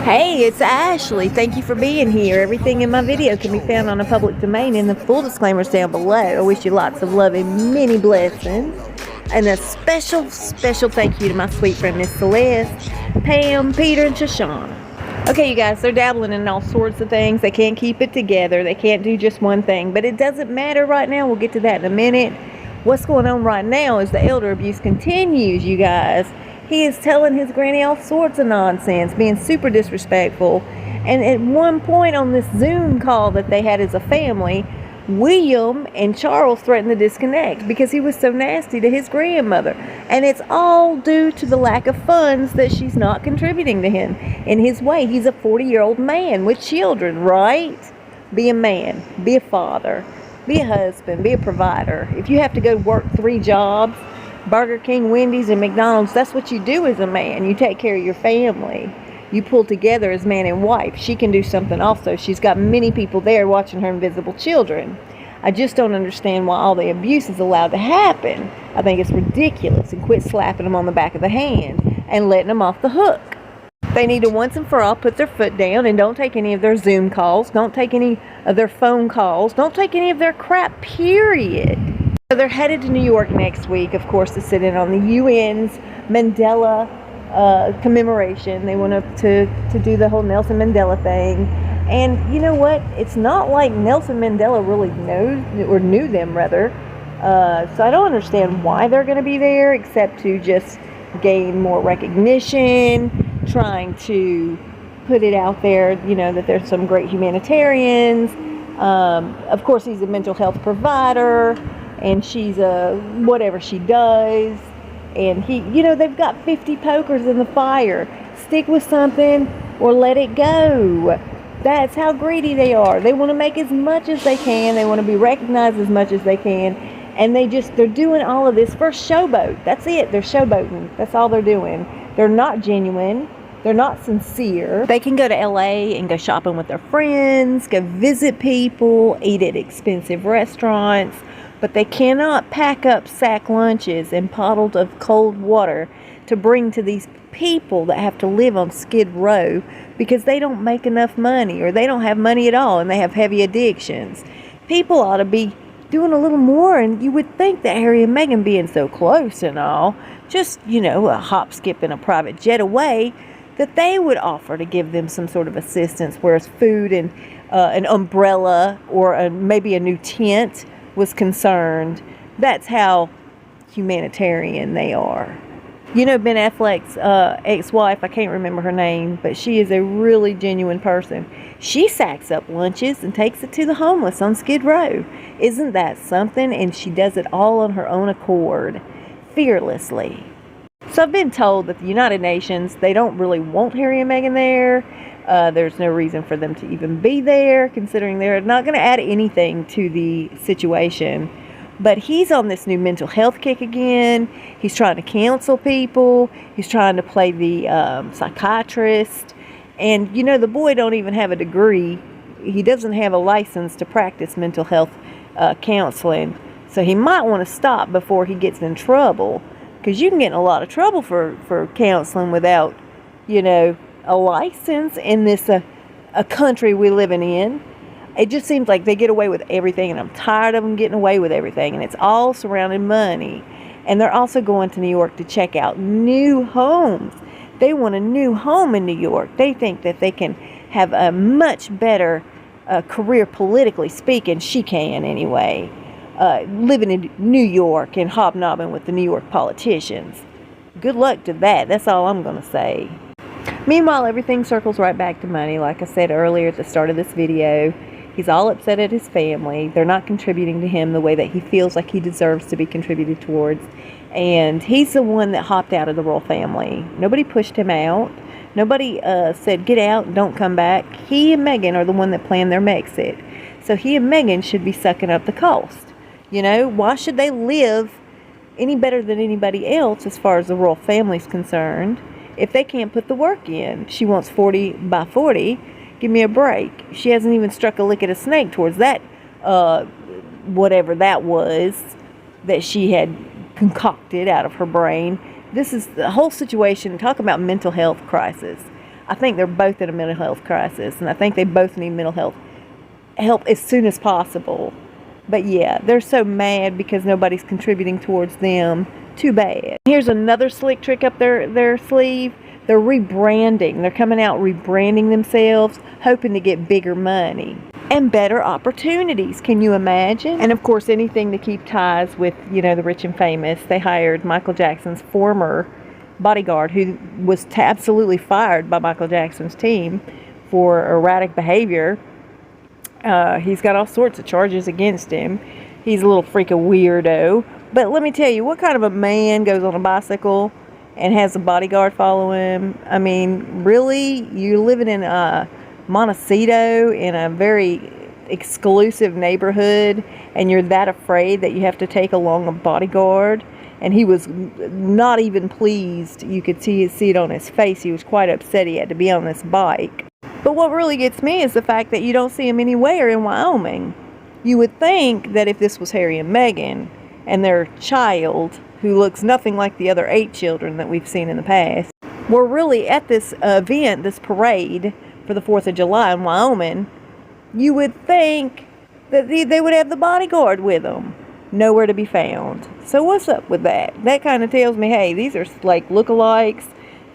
Hey, it's Ashley. Thank you for being here. Everything in my video can be found on a public domain, and the full disclaimers down below. I wish you lots of love and many blessings. And a special thank you to my sweet friend Miss Celeste, Pam, Peter, and Shoshana. Okay, you guys, they're dabbling in all sorts of things. They can't keep it together. They can't do just one thing. But it doesn't matter right now. We'll get to that in a minute. What's going on right now is the elder abuse continues, you guys. He is telling his granny all sorts of nonsense, being super disrespectful. And at one point on this Zoom call that they had as a family, William and Charles threatened to disconnect because he was so nasty to his grandmother. And it's all due to the lack of funds that she's not contributing to him in his way. He's a 40-year-old man with children, right? Be a man, be a father, be a husband, be a provider. If you have to go work 3 jobs, Burger King, Wendy's, and McDonald's, that's what you do as a man. You take care of your family. You pull together as man and wife. She can do something also. She's got many people there watching her invisible children. I just don't understand why all the abuse is allowed to happen. I think it's ridiculous, and quit slapping them on the back of the hand and letting them off the hook. They need to once and for all put their foot down and don't take any of their Zoom calls. Don't take any of their phone calls. Don't take any of their crap, period. So they're headed to New York next week, of course, to sit in on the UN's Mandela commemoration. They want to do the whole Nelson Mandela thing. And you know what? It's not like Nelson Mandela really knows or knew them, rather. So I don't understand why they're going to be there, except to just gain more recognition, trying to put it out there, you know, that there's some great humanitarians. Of course, he's a mental health provider. And she's whatever she does, and he, you know, they've got 50 pokers in the fire. Stick with something or let it go. That's how greedy they are. They want to make as much as they can. They want to be recognized as much as they can, and they're doing all of this for showboat. That's it. They're showboating. That's all they're doing. They're not genuine. They're not sincere. They can go to LA and go shopping with their friends, go visit people, eat at expensive restaurants, but they cannot pack up sack lunches and bottles of cold water to bring to these people that have to live on Skid Row because they don't make enough money, or they don't have money at all, and they have heavy addictions. People ought to be doing a little more, and you would think that Harry and Meghan being so close and all, just, you know, a hop, skip, and a private jet away, that they would offer to give them some sort of assistance, whereas food and an umbrella or maybe a new tent was concerned. That's how humanitarian they are. You know, Ben Affleck's ex-wife, I can't remember her name, but she is a really genuine person. She sacks up lunches and takes it to the homeless on Skid Row. Isn't that something? And she does it all on her own accord, fearlessly. So I've been told that the United Nations, they don't really want Harry and Meghan there. There's no reason for them to even be there, considering they're not going to add anything to the situation. But he's on this new mental health kick again. He's trying to counsel people. He's trying to play the psychiatrist. And, you know, the boy don't even have a degree. He doesn't have a license to practice mental health counseling. So he might want to stop before he gets in trouble. Because you can get in a lot of trouble for counseling without, you know, a license in this a country we're living in. It just seems like they get away with everything, and I'm tired of them getting away with everything, and it's all surrounding money. And they're also going to New York to check out new homes. They want a new home in New York. They think that they can have a much better career, politically speaking. She can anyway, living in New York and hobnobbing with the New York politicians. Good luck to that. That's all I'm going to say. Meanwhile, everything circles right back to money. Like I said earlier at the start of this video, he's all upset at his family. They're not contributing to him the way that he feels like he deserves to be contributed towards. And he's the one that hopped out of the royal family. Nobody pushed him out. Nobody said, get out and don't come back. He and Meghan are the one that planned their exit. So he and Meghan should be sucking up the cost. You know, why should they live any better than anybody else as far as the royal family's concerned if they can't put the work in? She wants 40 by 40. Give me a break. She hasn't even struck a lick at a snake towards that, whatever that was that she had concocted out of her brain. This is the whole situation. Talk about mental health crisis. I think they're both in a mental health crisis, and I think they both need mental health help as soon as possible. But yeah, they're so mad because nobody's contributing towards them. Too bad. Here's another slick trick up their sleeve. They're rebranding. They're coming out rebranding themselves, hoping to get bigger money and better opportunities. Can you imagine? And of course, anything to keep ties with, you know, the rich and famous. They hired Michael Jackson's former bodyguard, who was absolutely fired by Michael Jackson's team for erratic behavior. He's got all sorts of charges against him. He's a little freaking weirdo. But let me tell you, what kind of a man goes on a bicycle and has a bodyguard follow him? I mean, really? You're living in Montecito, in a very exclusive neighborhood, and you're that afraid that you have to take along a bodyguard? And he was not even pleased. You could see it on his face. He was quite upset he had to be on this bike. But what really gets me is the fact that you don't see him anywhere in Wyoming. You would think that if this was Harry and Meghan and their child, who looks nothing like the other 8 children that we've seen in the past, were really at this event, this parade for the 4th of July in Wyoming, you would think that they would have the bodyguard with them. Nowhere to be found. So what's up with that? That kind of tells me, hey, these are like lookalikes,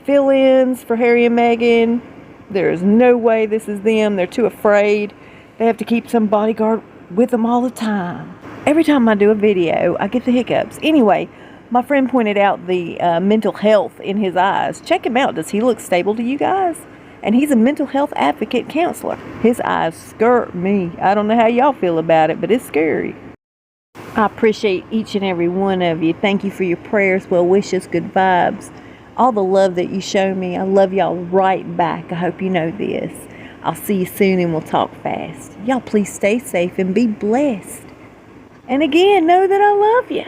fill-ins for Harry and Meghan. There's no way this is them. They're too afraid. They have to keep some bodyguard with them all the time. Every time I do a video, I get the hiccups. Anyway, my friend pointed out the mental health in his eyes. Check him out. Does he look stable to you guys? And he's a mental health advocate counselor. His eyes scare me. I don't know how y'all feel about it, but it's scary. I appreciate each and every one of you. Thank you for your prayers, well wishes, good vibes, all the love that you show me. I love y'all right back. I hope you know this. I'll see you soon and we'll talk fast. Y'all please stay safe and be blessed. And again, know that I love you.